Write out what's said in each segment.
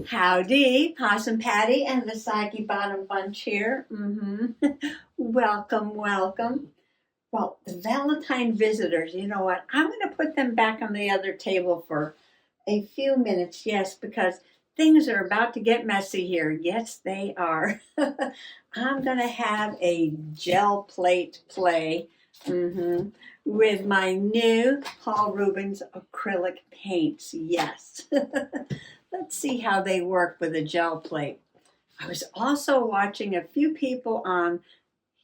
Howdy, Possum Patty and the Soggy Bottom Bunch here. Welcome, welcome. Well, the Valentine visitors, you know what? I'm going to put them back on the other table for a few minutes, yes, because things are about to get messy here. Yes, they are. I'm going to have a gel plate play with my new Paul Rubens acrylic paints. Yes. Let's see how they work with a gel plate. I was also watching a few people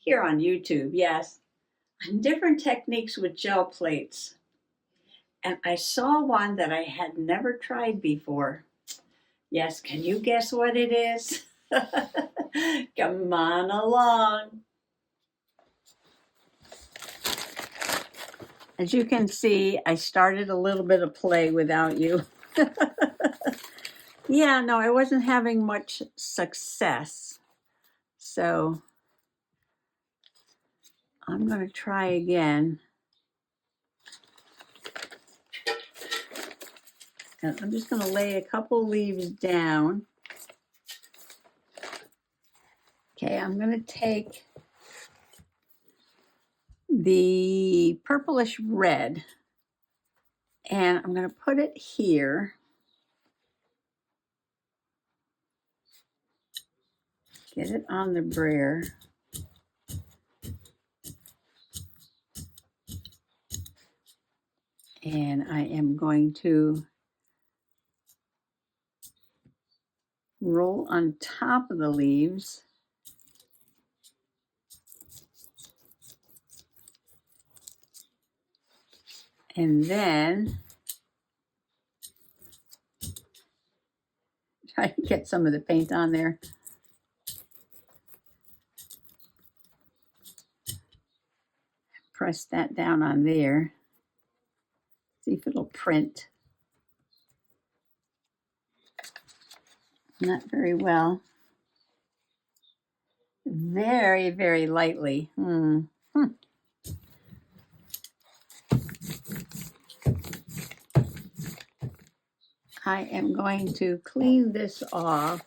here on YouTube, yes, on different techniques with gel plates. And I saw one that I had never tried before. Yes, can you guess what it is? Come on along. As you can see, I started a little bit of play without you. Yeah, no, I wasn't having much success. So I'm going to try again. And I'm just going to lay a couple leaves down. Okay, I'm going to take the purplish red and I'm going to put it here. Get it on the brayer. And I am going to roll on top of the leaves. And then try to get some of the paint on there. Press that down on there. See if it'll print. Not very well. Very, very lightly. I am going to clean this off.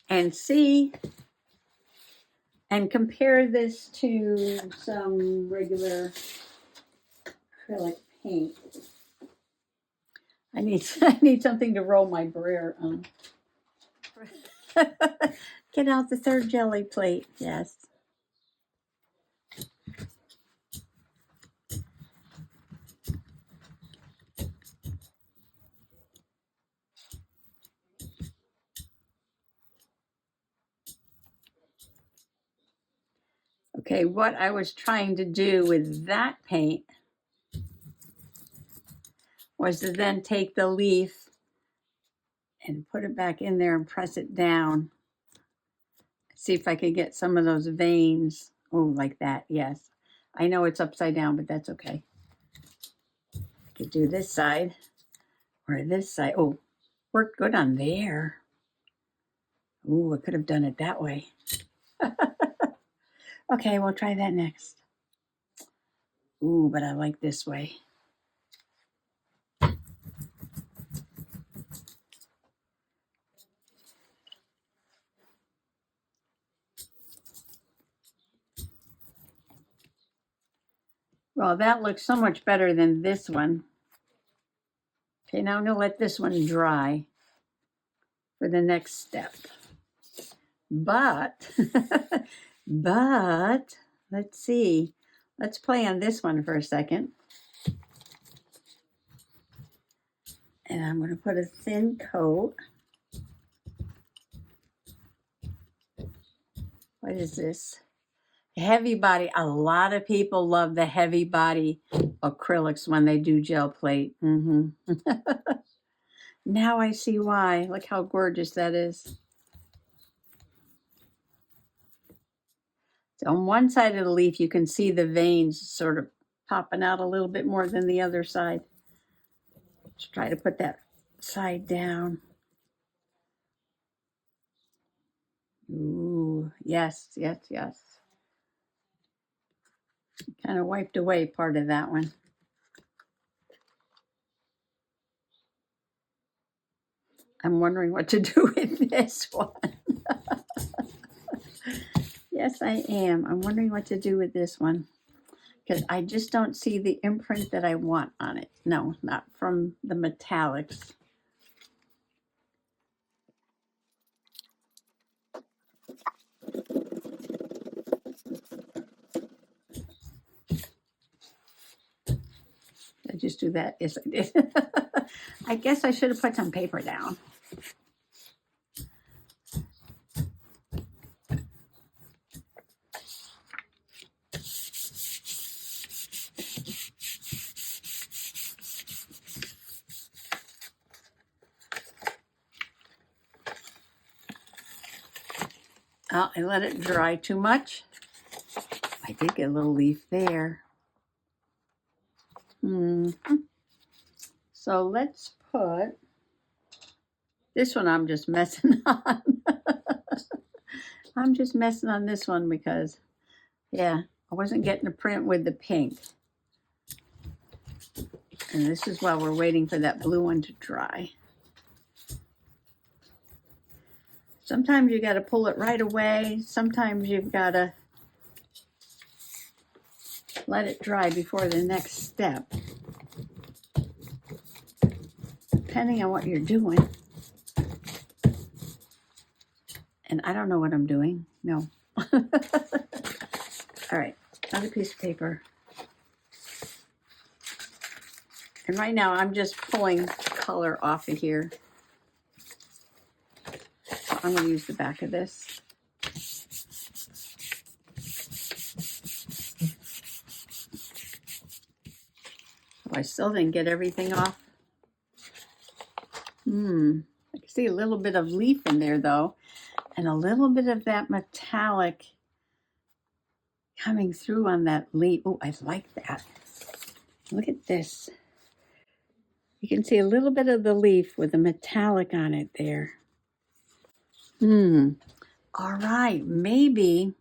And see and compare this to some regular acrylic paint. I need something to roll my brayer on. Get out the third jelly plate, yes. Okay, what I was trying to do with that paint was to then take the leaf and put it back in there and press it down. See if I could get some of those veins. Oh, like that, yes. I know it's upside down, but that's okay. I could do this side or this side. Oh, worked good on there. Ooh, I could have done it that way. Okay, we'll try that next. Ooh, but I like this way. Well, that looks so much better than this one. Okay, now I'm going to let this one dry for the next step. But, let's see. Let's play on this one for a second. And I'm going to put a thin coat. What is this? Heavy body. A lot of people love the heavy body acrylics when they do gel plate. Now I see why. Look how gorgeous that is. So on one side of the leaf, you can see the veins sort of popping out a little bit more than the other side. Let's try to put that side down. Ooh, yes, yes, yes. Kind of wiped away part of that one. I'm wondering what to do with this one. Yes, I am. I'm wondering what to do with this one because I just don't see the imprint that I want on it. No, not from the metallics. Did I just do that? Yes, I did. I guess I should have put some paper down. Oh, I let it dry too much. I did get a little leaf there. So let's put this one. I'm just messing on. I'm just messing on this one because, yeah, I wasn't getting a print with the pink. And this is while we're waiting for that blue one to dry. Sometimes you got to pull it right away. Sometimes you've got to let it dry before the next step, depending on what you're doing. And I don't know what I'm doing. No. All right, another piece of paper. And right now I'm just pulling color off of here. So I'm going to use the back of this. Oh, I still didn't get everything off. I can see a little bit of leaf in there though, and a little bit of that metallic coming through on that leaf. Oh, I like that. Look at this. You can see a little bit of the leaf with the metallic on it there. All right, maybe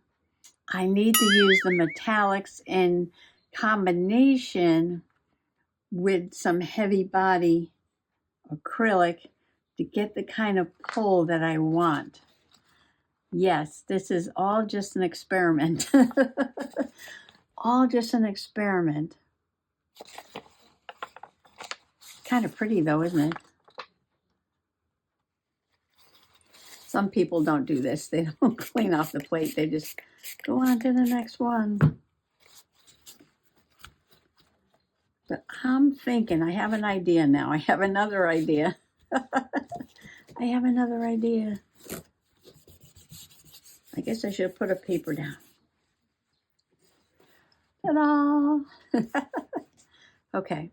I need to use the metallics in combination with some heavy body acrylic to get the kind of pull that I want. Yes, this is all just an experiment. All just an experiment. Kind of pretty though, isn't it? Some people don't do this. They don't clean off the plate. They just go on to the next one. But I'm thinking, I have an idea now. I have another idea. I have another idea. I guess I should have put a paper down. Ta-da! Okay.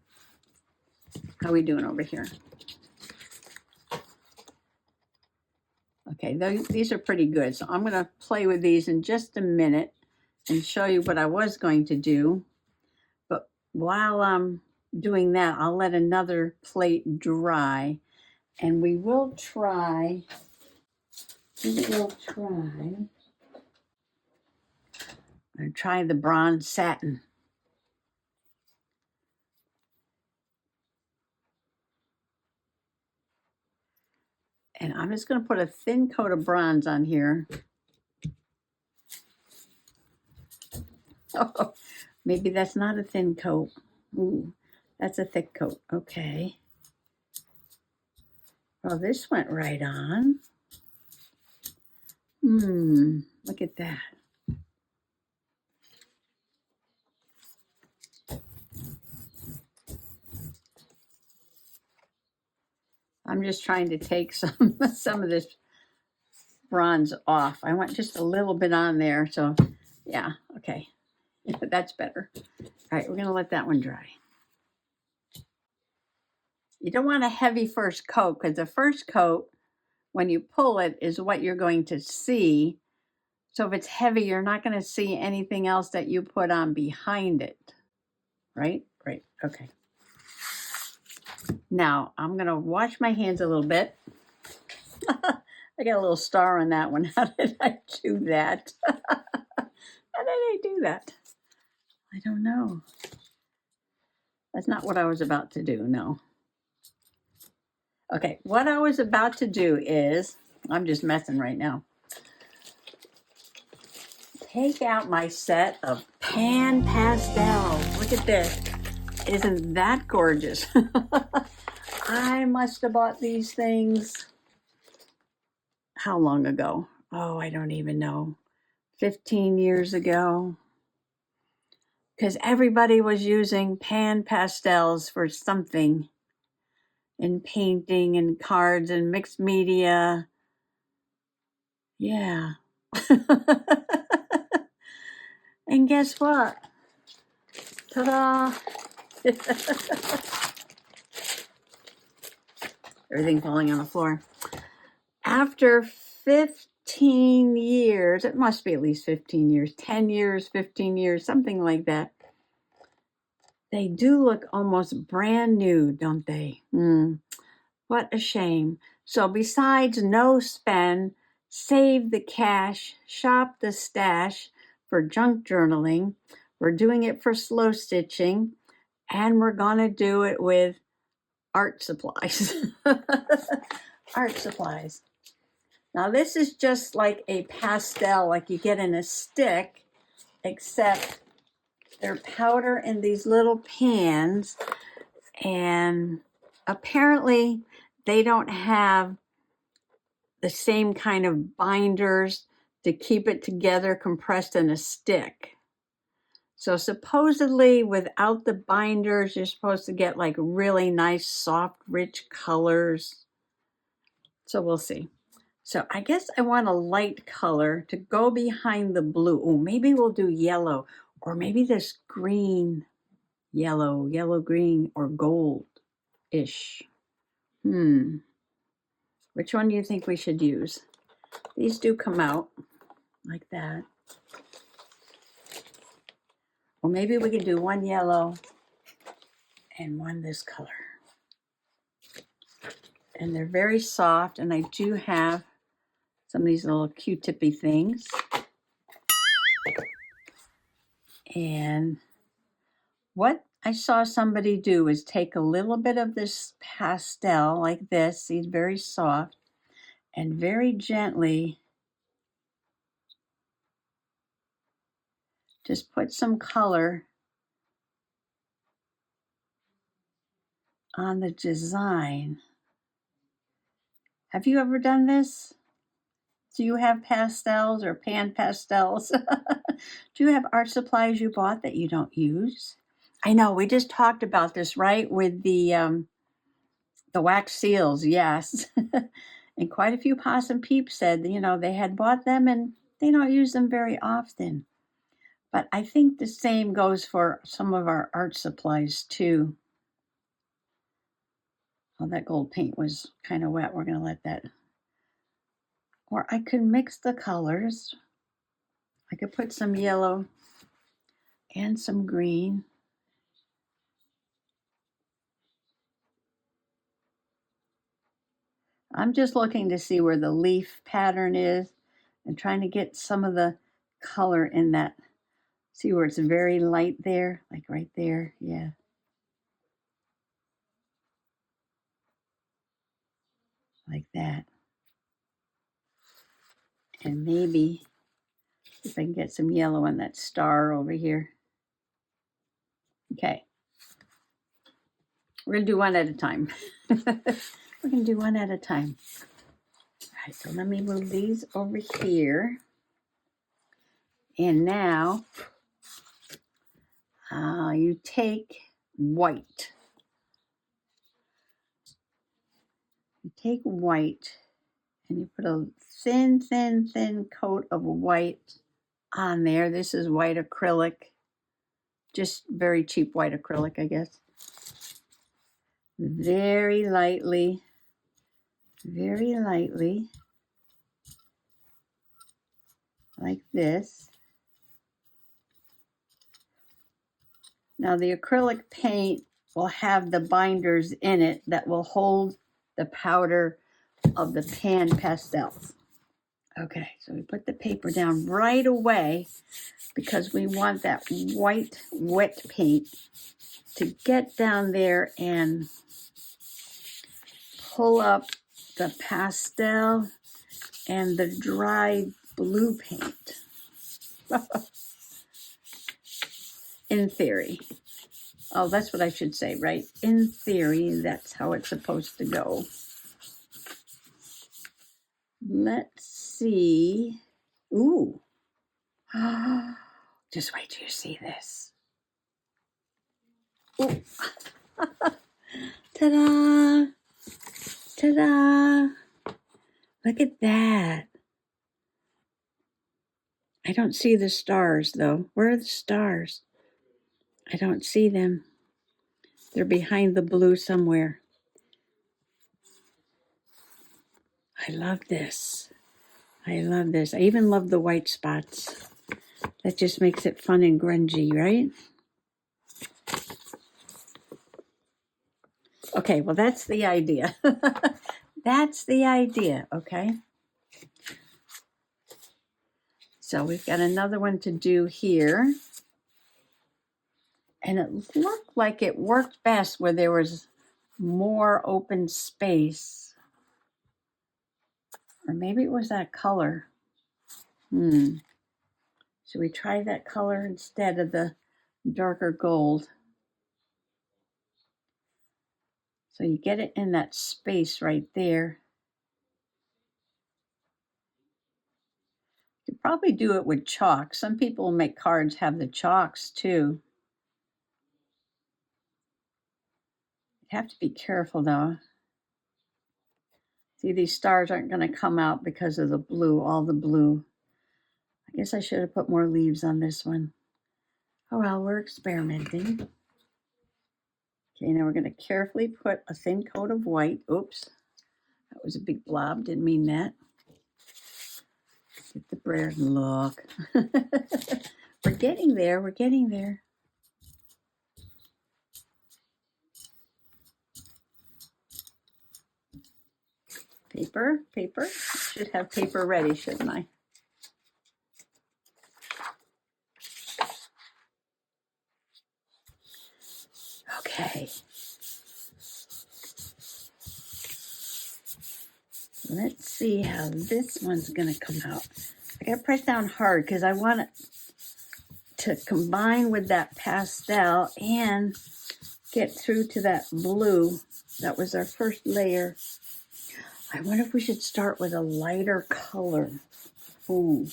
How are we doing over here? Okay, these are pretty good. So I'm going to play with these in just a minute and show you what I was going to do. But while I'm doing that, I'll let another plate dry. And we will try, I'm going to try the bronze satin. And I'm just going to put a thin coat of bronze on here. Oh, maybe that's not a thin coat. Ooh, that's a thick coat. Okay. Well, this went right on. Look at that. I'm just trying to take some of this bronze off. I want just a little bit on there. So yeah, okay. That's better. All right, we're going to let that one dry. You don't want a heavy first coat because the first coat, when you pull it, is what you're going to see. So if it's heavy, you're not going to see anything else that you put on behind it. Right? Right. Okay. Now, I'm going to wash my hands a little bit. I got a little star on that one. How did I do that? How did I do that? I don't know. That's not what I was about to do, no. Okay, what I was about to do is, I'm just messing right now. Take out my set of pan pastels. Look at this. Isn't that gorgeous? I must have bought these things, how long ago? Oh, I don't even know. 15 years ago. Because everybody was using pan pastels for something in painting and cards and mixed media. Yeah. And guess what? Ta-da! Everything falling on the floor. After 15 years, it must be at least 15 years, 10 years, 15 years, something like that. They do look almost brand new, don't they? What a shame. So besides no spend, save the cash, shop the stash for junk journaling, we're doing it for slow stitching, and we're going to do it with art supplies. Art supplies. Now this is just like a pastel like you get in a stick, except they're powder in these little pans, and apparently they don't have the same kind of binders to keep it together compressed in a stick. So supposedly without the binders, you're supposed to get like really nice, soft, rich colors. So we'll see. So I guess I want a light color to go behind the blue. Oh, maybe we'll do yellow, or maybe this green, yellow, green, or gold-ish. Which one do you think we should use? These do come out like that. Or maybe we can do one yellow and one this color. And they're very soft, and I do have some of these little Q-tippy things. And what I saw somebody do is take a little bit of this pastel like this, see, it's very soft, and very gently just put some color on the design. Have you ever done this? Do you have pastels or pan pastels? Do you have art supplies you bought that you don't use? I know, we just talked about this, right? With the wax seals, yes. And quite a few Possum peeps said, you know, they had bought them and they don't use them very often. But I think the same goes for some of our art supplies too. Oh, that gold paint was kind of wet. We're going to let that. Or I could mix the colors. I could put some yellow and some green. I'm just looking to see where the leaf pattern is and trying to get some of the color in that. See where it's very light there, like right there, yeah. Like that. And maybe if I can get some yellow on that star over here. Okay. We're gonna do one at a time. We're gonna do one at a time. All right, so let me move these over here. And now you take white. You take white and you put a thin, thin, thin coat of white on there. This is white acrylic, just very cheap white acrylic, I guess. Very lightly, like this. Now the acrylic paint will have the binders in it that will hold the powder of the pan pastels. Okay, so we put the paper down right away because we want that white wet paint to get down there and pull up the pastel and the dry blue paint. In theory. Oh, that's what I should say, right? In theory, that's how it's supposed to go. Let's see. Ooh. Just wait till you see this. Ooh. Ta-da! Ta-da! Look at that. I don't see the stars, though. Where are the stars? I don't see them. They're behind the blue somewhere. I love this. I love this. I even love the white spots. That just makes it fun and grungy, right? Okay, well, that's the idea. That's the idea, okay? So we've got another one to do here. And it looked like it worked best where there was more open space. Or maybe it was that color. Should we try that color instead of the darker gold? So you get it in that space right there. You could probably do it with chalk. Some people make cards have the chalks too. You have to be careful though. See, these stars aren't going to come out because of the blue, all the blue. I guess I should have put more leaves on this one. Oh well, we're experimenting. Okay, now we're going to carefully put a thin coat of white. Oops, that was a big blob, didn't mean that. Get the bread and look. We're getting there, we're getting there. Paper, paper. Should have paper ready, shouldn't I? Okay. Let's see how this one's going to come out. I got to press down hard because I want it to combine with that pastel and get through to that blue. That was our first layer. I wonder if we should start with a lighter color. Ooh.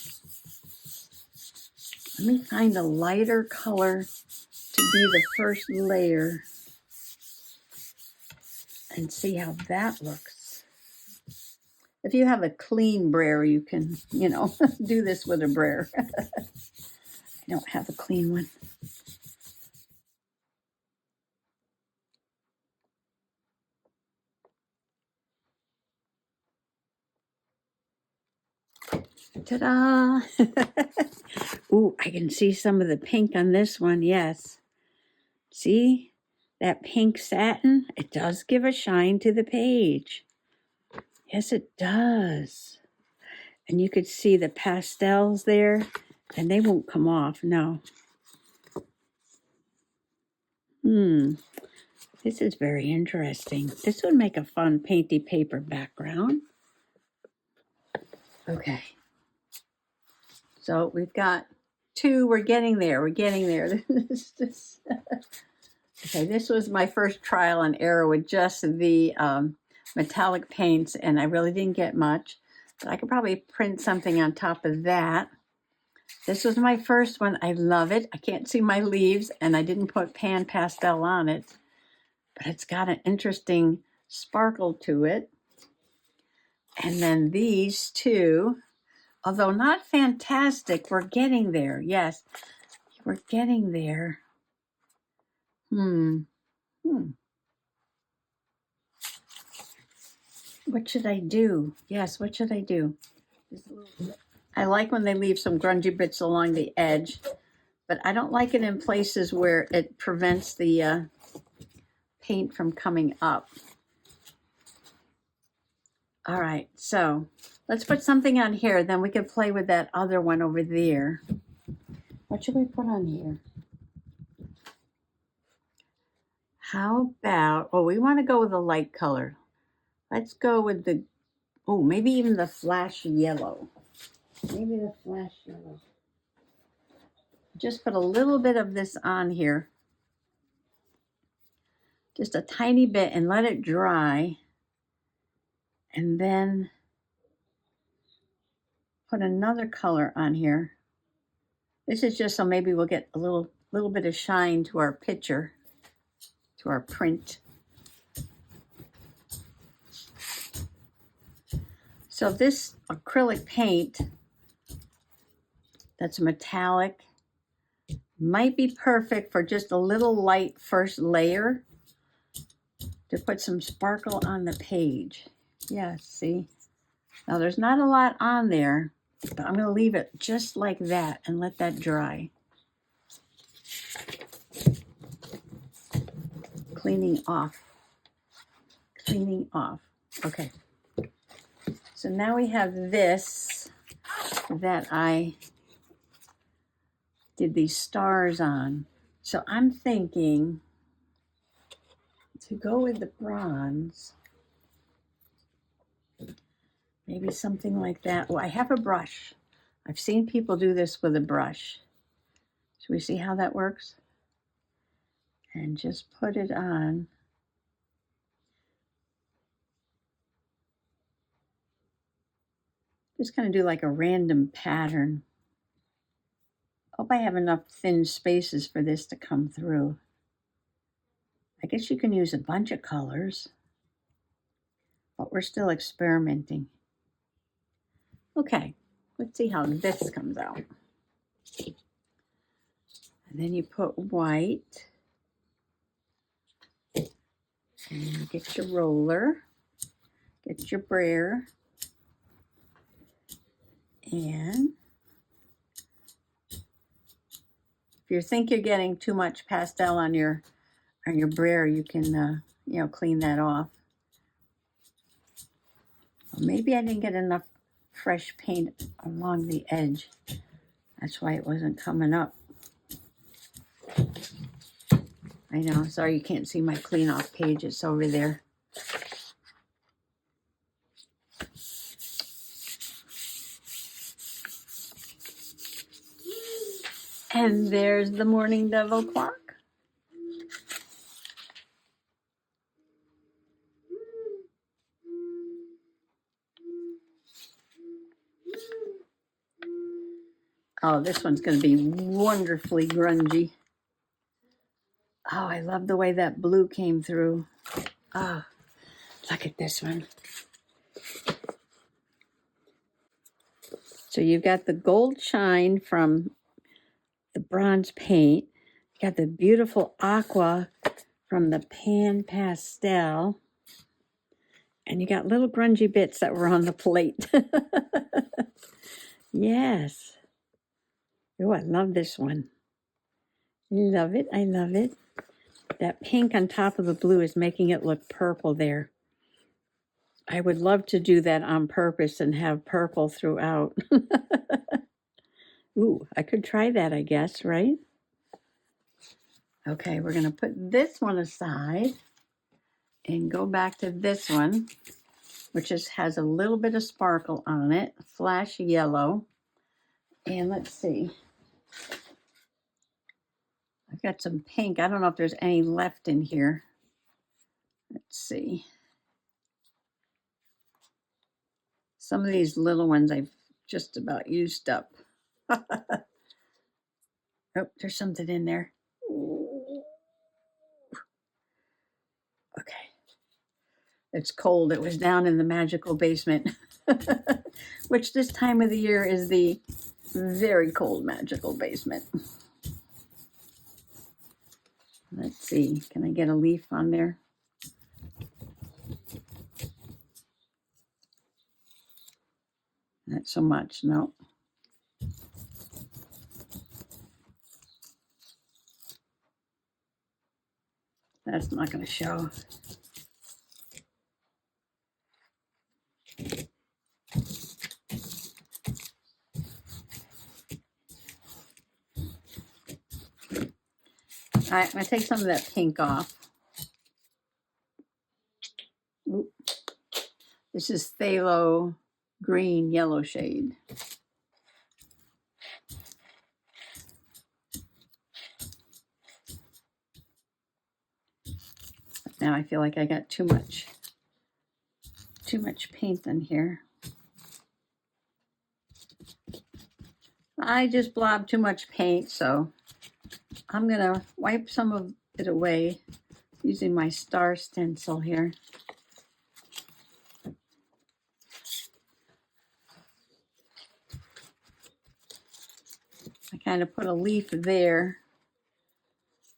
Let me find a lighter color to be the first layer and see how that looks. If you have a clean brayer, you can, do this with a brayer. I don't have a clean one. Ta-da! Ooh, I can see some of the pink on this one, yes. See? That pink satin, it does give a shine to the page. Yes, it does. And you could see the pastels there, and they won't come off, no. This is very interesting. This would make a fun painty paper background. Okay. So we've got two. We're getting there. We're getting there. Okay, this was my first trial and error with just the metallic paints, and I really didn't get much. But I could probably print something on top of that. This was my first one. I love it. I can't see my leaves, and I didn't put pan pastel on it. But it's got an interesting sparkle to it. And then these two, although not fantastic, we're getting there. Yes, we're getting there. What should I do? Yes, what should I do? I like when they leave some grungy bits along the edge, but I don't like it in places where it prevents the paint from coming up. All right, so let's put something on here, then we can play with that other one over there. What should we put on here? How about, we want to go with a light color. Let's go with the, oh, maybe even the flash yellow. Maybe the flash yellow. Just put a little bit of this on here. Just a tiny bit and let it dry. And then put another color on here. This is just so maybe we'll get a little bit of shine to our picture, to our print. So this acrylic paint that's metallic might be perfect for just a little light first layer to put some sparkle on the page. Yeah, see? Now there's not a lot on there, but I'm going to leave it just like that and let that dry. Cleaning off. Cleaning off. Okay. So now we have this that I did these stars on. So I'm thinking to go with the bronze, maybe something like that. Well, I have a brush. I've seen people do this with a brush. Should we see how that works? And just put it on. Just kind of do like a random pattern. Hope I have enough thin spaces for this to come through. I guess you can use a bunch of colors, but we're still experimenting. Okay, let's see how this comes out. And then you put white. And you get your roller. Get your brayer. And if you think you're getting too much pastel on your brayer, you can clean that off. Well, maybe I didn't get enough fresh paint along the edge. That's why it wasn't coming up. I know, sorry you can't see my clean off page. It's over there. And there's the Morning Devil clock. Oh, this one's going to be wonderfully grungy. Oh, I love the way that blue came through. Oh, look at this one. So you've got the gold shine from the bronze paint. You got the beautiful aqua from the pan pastel. And you got little grungy bits that were on the plate. Yes. Oh, I love this one. Love it. I love it. That pink on top of the blue is making it look purple there. I would love to do that on purpose and have purple throughout. Ooh, I could try that, I guess, right? Okay, we're going to put this one aside and go back to this one, which has a little bit of sparkle on it, flash yellow. And let's see. I've got some pink. I don't know if there's any left in here. Let's see. Some of these little ones I've just about used up. Oh, there's something in there. Okay. It's cold. It was down in the magical basement, which this time of the year is the very cold magical basement. Let's see. Can I get a leaf on there? Not so much, no. That's not going to show. All right, I'm going to take some of that pink off. Oop. This is phthalo green yellow shade. Now I feel like I got too much paint in here. I just blobbed too much paint, so I'm gonna wipe some of it away using my star stencil here. I kind of put a leaf there.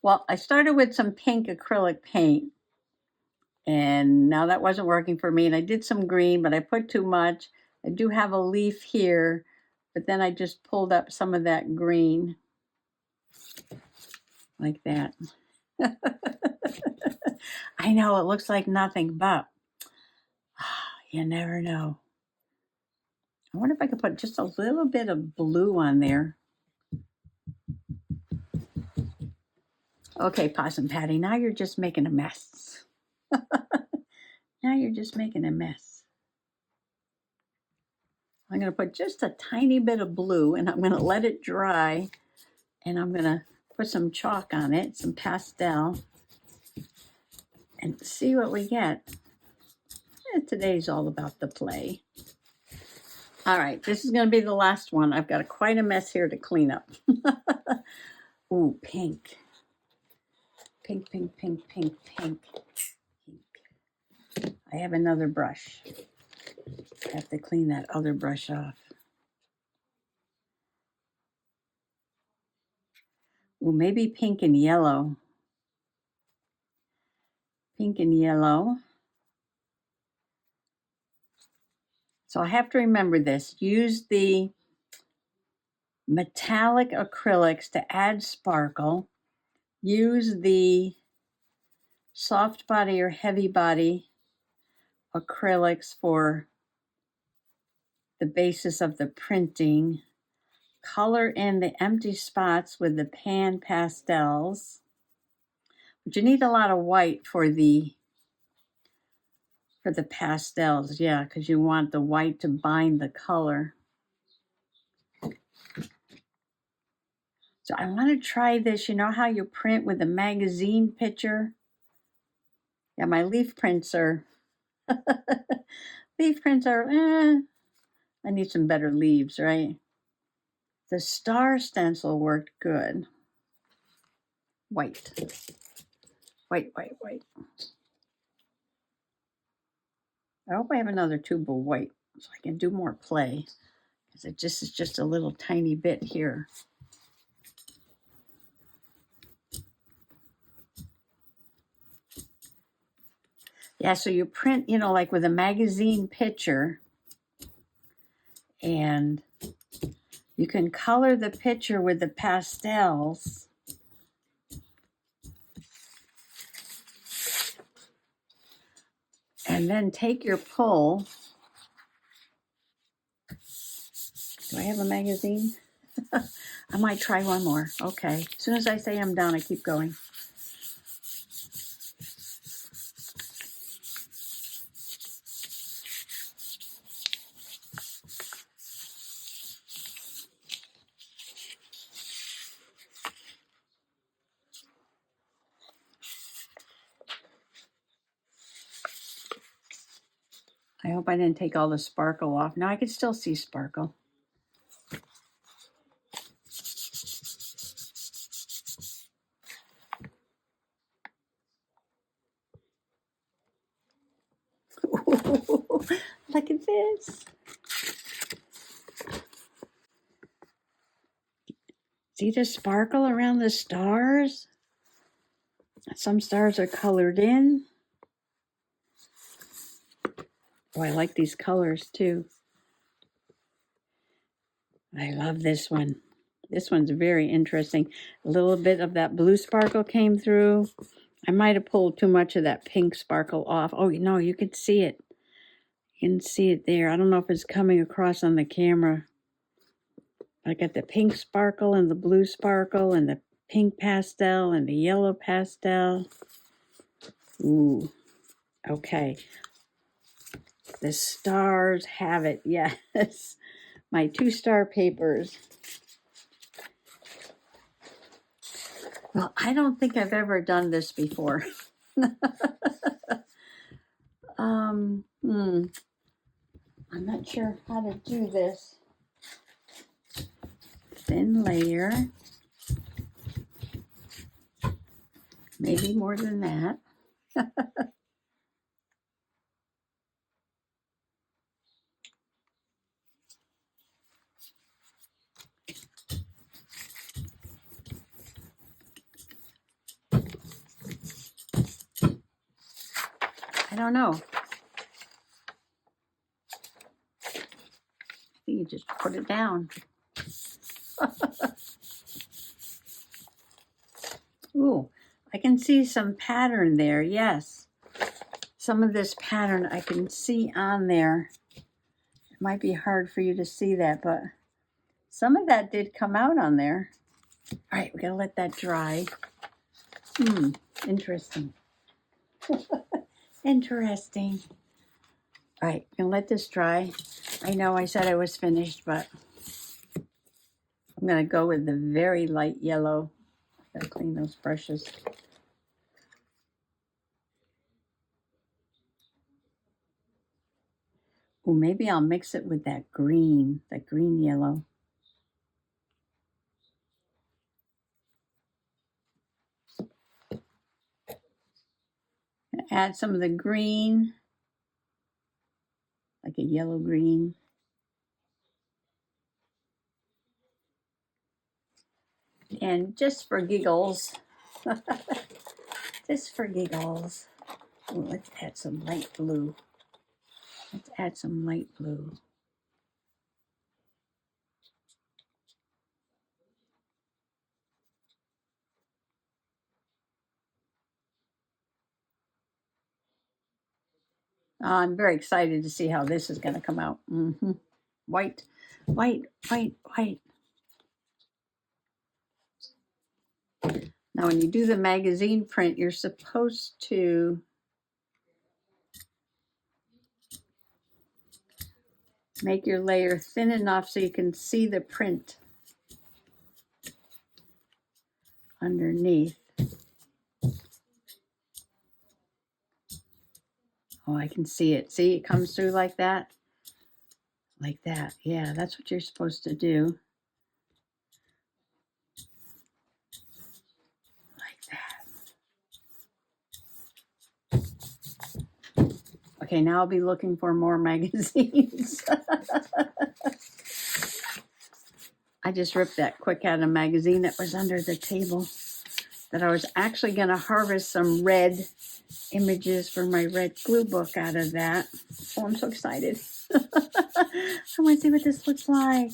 Well, I started with some pink acrylic paint, and now that wasn't working for me, and I did some green, but I put too much. I do have a leaf here, but then I just pulled up some of that green like that. I know it looks like nothing, but you never know. I wonder if I could put just a little bit of blue on there. Okay, Possum Patty, now you're just making a mess. Now you're just making a mess. I'm going to put just a tiny bit of blue, and I'm going to let it dry, and I'm going to put some chalk on it, some pastel, and see what we get. Today's all about the play. All right, this is going to be the last one. I've got quite a mess here to clean up. Ooh, pink. Pink, pink, pink, pink, pink. I have another brush. I have to clean that other brush off. Ooh, maybe pink and yellow. Pink and yellow. So I have to remember this. Use the metallic acrylics to add sparkle. Use the soft body or heavy body acrylics for the basis of the printing. Color in the empty spots with the pan pastels. But you need a lot of white for the pastels, yeah, because you want the white to bind the color. So I want to try this. You know how you print with a magazine picture? Yeah, my leaf prints are I need some better leaves, right? The star stencil worked good. White. White, white, white. I hope I have another tube of white so I can do more play. Because it just is just a little tiny bit here. Yeah, so you print, you know, like with a magazine picture, and you can color the picture with the pastels. And then take your pull. Do I have a magazine? I might try one more. Okay. As soon as I say I'm done, I keep going. I hope I didn't take all the sparkle off. Now I can still see sparkle. Look at this. See the sparkle around the stars? Some stars are colored in. Oh, I like these colors too. I love this one. This one's very interesting. A little bit of that blue sparkle came through. I might have pulled too much of that pink sparkle off. Oh, no, you can see it. You can see it there. I don't know if it's coming across on the camera. I got the pink sparkle and the blue sparkle and the pink pastel and the yellow pastel. Ooh, okay. The stars have it. Yes. My 2-star papers. Well, I don't think I've ever done this before. I'm not sure how to do this. Thin layer. Maybe more than that. I don't know. I think you just put it down. Ooh, I can see some pattern there. Yes. Some of this pattern I can see on there. It might be hard for you to see that, but some of that did come out on there. All right, we gotta let that dry. Interesting. Interesting. All right, I'm gonna let this dry. I know I said I was finished, but I'm gonna go with the very light yellow. I gotta clean those brushes. Oh, maybe I'll mix it with that green yellow. Add some of the green, like a yellow green. And just for giggles, just for giggles, let's add some light blue. Let's add some light blue. I'm very excited to see how this is going to come out. White, white, white, white. Now, when you do the magazine print, you're supposed to make your layer thin enough so you can see the print underneath. Oh, I can see it. See, it comes through like that. Like that. Yeah, that's what you're supposed to do. Like that. Okay, now I'll be looking for more magazines. I just ripped that quick out of a magazine that was under the table that I was actually going to harvest some red images for my red glue book out of that. Oh, I'm so excited. I want to see what this looks like.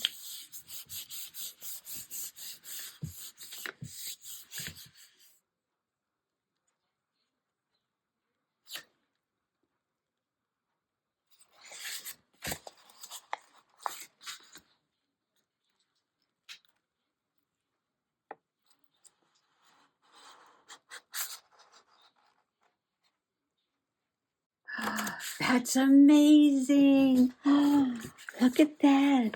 That's amazing. Look at that.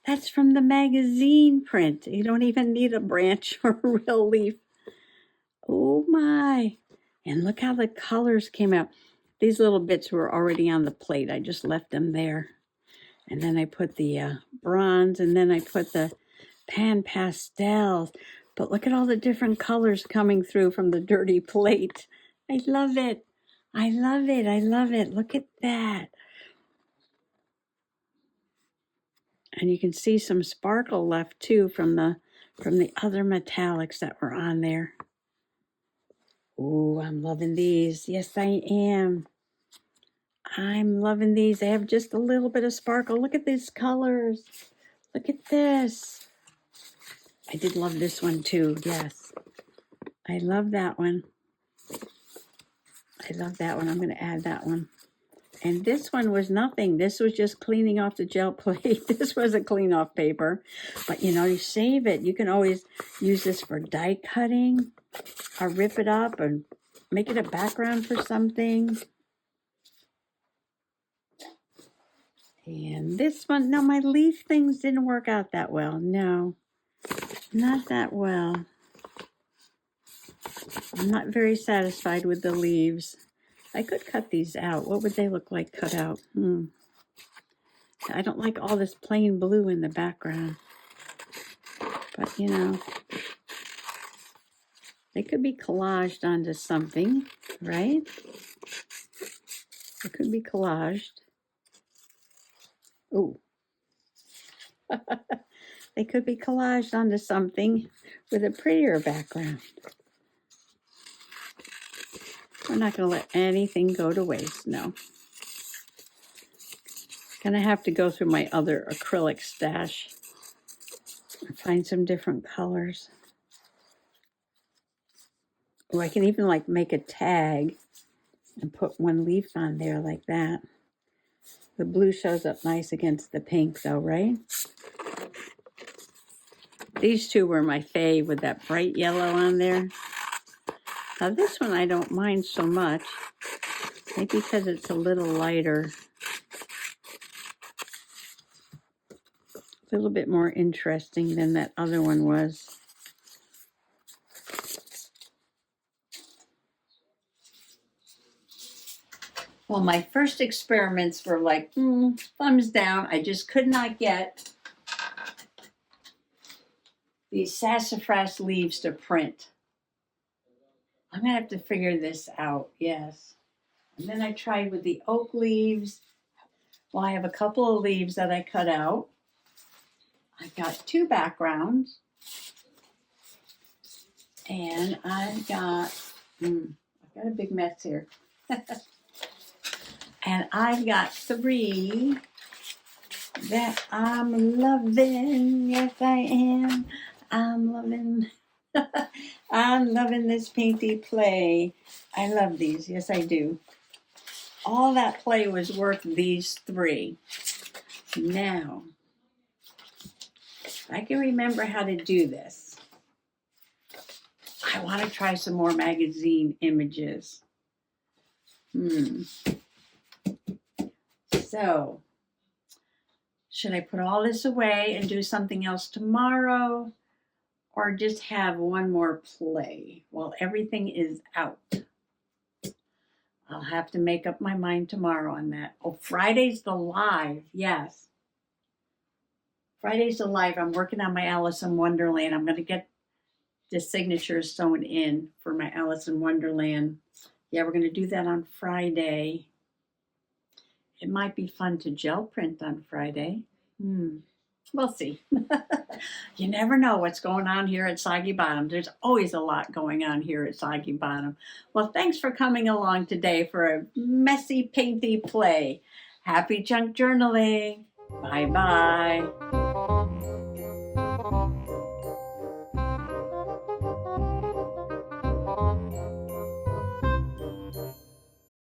That's from the magazine print. You don't even need a branch or a real leaf. Oh my. And look how the colors came out. These little bits were already on the plate. I just left them there. And then I put the bronze, and then I put the pastels. But look at all the different colors coming through from the dirty plate. I love it. I love it. I love it. Look at that. And you can see some sparkle left too from the other metallics that were on there. Oh, I'm loving these. Yes, I am. I'm loving these. They have just a little bit of sparkle. Look at these colors. Look at this. I did love this one too. Yes. I love that one. I love that one. I'm going to add that one. And this one was nothing. This was just cleaning off the gel plate. This was a clean off paper. But you know, you save it. You can always use this for die cutting or rip it up and make it a background for something. And this one, no, my leaf things didn't work out that well. No, not that well. I'm not very satisfied with the leaves. I could cut these out. What would they look like cut out? I don't like all this plain blue in the background. But, you know, they could be collaged onto something, right? It could be collaged. Ooh. They could be collaged onto something with a prettier background. We're not going to let anything go to waste, no. Gonna have to go through my other acrylic stash and find some different colors. Or I can even like make a tag and put one leaf on there like that. The blue shows up nice against the pink though, right? These two were my fave with that bright yellow on there. Now this one I don't mind so much. Maybe because it's a little lighter. A little bit more interesting than that other one was. Well, my first experiments were like, thumbs down. I just could not get these sassafras leaves to print. I'm going to have to figure this out, yes. And then I tried with the oak leaves. Well, I have a couple of leaves that I cut out. I got two backgrounds. And I've got a big mess here. And I've got three that I'm loving. Yes, I am. I'm loving. I'm loving this Painty play. I love these. Yes, I do. All that play was worth these three. Now, I can remember how to do this. I want to try some more magazine images. So, should I put all this away and do something else tomorrow? Or just have one more play while everything is out? I'll have to make up my mind tomorrow on that. Oh, Friday's the live, yes. Friday's the live. I'm working on my Alice in Wonderland. I'm going to get the signatures sewn in for my Alice in Wonderland. Yeah, we're going to do that on Friday. It might be fun to gel print on Friday. We'll see. You never know what's going on here at Soggy Bottom. There's always a lot going on here at Soggy Bottom. Well, thanks for coming along today for a messy, painty play. Happy junk journaling. Bye-bye.